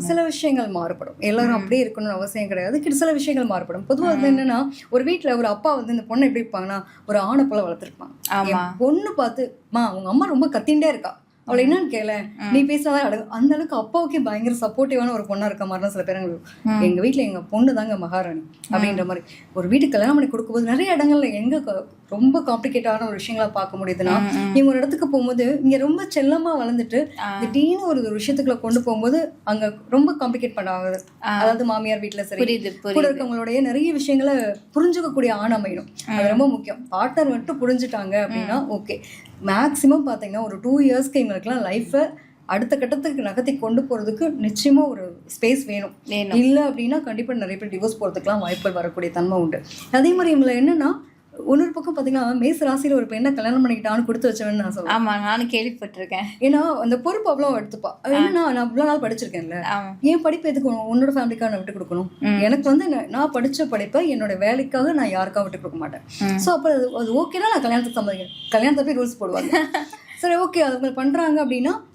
சில விஷயங்கள் மாறுபடும். எல்லாரும் அப்படியே இருக்கணும்னு அவசியம் கிடையாது. சில விஷயங்கள் மாறுபடும். பொதுவா வந்து என்னன்னா, ஒரு வீட்ல ஒரு அப்பா வந்து இந்த பொண்ணை எப்படி இருப்பாங்கன்னா, ஒரு ஆணை போல வளர்த்துருப்பாங்க. ஆமா. என் பொண்ணு பார்த்து, மா உங்க அம்மா ரொம்ப கத்திண்டே இருக்கா, அவளை என்னன்னு கேள, நீ பேசாதான் அடங்கும். அந்த அளவுக்கு அப்பாவுக்கே பயங்கர சப்போர்ட்டிவான ஒரு பொண்ணா இருக்க மாதிரி தான் சில பேர் எங்க வீட்டுல எங்க பொண்ணு தாங்க மகாராணி அப்படின்ற மாதிரி. ஒரு வீட்டுக்கு கல்யாணம் பண்ணி கொடுக்கும்போது நிறைய இடங்கள்ல எங்க ரொம்ப காம்ப்ளிகேட்டான ஒரு விஷயங்களா பார்க்க முடியுதுன்னா, நீங்க ஒரு இடத்துக்கு போகும்போது இங்க ரொம்ப செல்லமா வளர்ந்துட்டு திடீர்னு ஒரு விஷயத்துக்குள்ள கொண்டு போகும்போது அங்க ரொம்ப காம்ப்ளிகேட் பண்ண ஆகுது. அதாவது மாமியார் வீட்டுல சரி, கூட இருக்கவங்களுடைய நிறைய விஷயங்களை புரிஞ்சுக்கக்கூடிய ஆண் அமையணும். அது ரொம்ப முக்கியம். பார்ட்னர் மட்டும் புரிஞ்சுட்டாங்க அப்படின்னா ஓகே. மேக்சிமம் பாத்தீங்கன்னா ஒரு 2 இயர்ஸ்க்கு எங்களுக்குலாம் லைஃபை அடுத்த கட்டத்துக்கு நகர்த்தி கொண்டு போறதுக்கு நிச்சயமா ஒரு ஸ்பேஸ் வேணும். இல்ல அப்படின்னா கண்டிப்பா நிறைய பேர் டிவோர்ஸ் போறதுக்குலாம் வாய்ப்புகள் வரக்கூடிய தன்மை உண்டு. அதே மாதிரி இவங்களை என்னன்னா, இன்னொரு பக்கம் பாத்தீங்கன்னா மேச ராசியில ஒரு பெண்ணை கல்யாணம் பண்ணிக்கிட்டான்னு கொடுத்து வச்சவன்னு நான் சொல்லுவேன். ஆமா, நானும் கேள்விப்பட்டிருக்கேன். ஏன்னா அந்த பொறுப்பு அவ்வளோ எடுத்துப்பா. என்னன்னா, நான் இவ்வளவு நாள் படிச்சிருக்கேன்ல, என் படிப்பு எதுக்கு உன்னோட ஃபேமிலிக்காக நான் விட்டு கொடுக்கணும்? எனக்கு வந்து நான் படிச்ச படிப்பை என்னோட வேலைக்காக நான் யாருக்காக விட்டு கொடுக்க மாட்டேன். ஸோ அப்போ அது ஓகேனா நான் கல்யாணத்துக்கு சம்மதிக்கிறேன். கல்யாணத்தை போய் ரூல்ஸ் போடுவாங்க. சரி ஓகே, அவங்க பண்றாங்க அப்படின்னா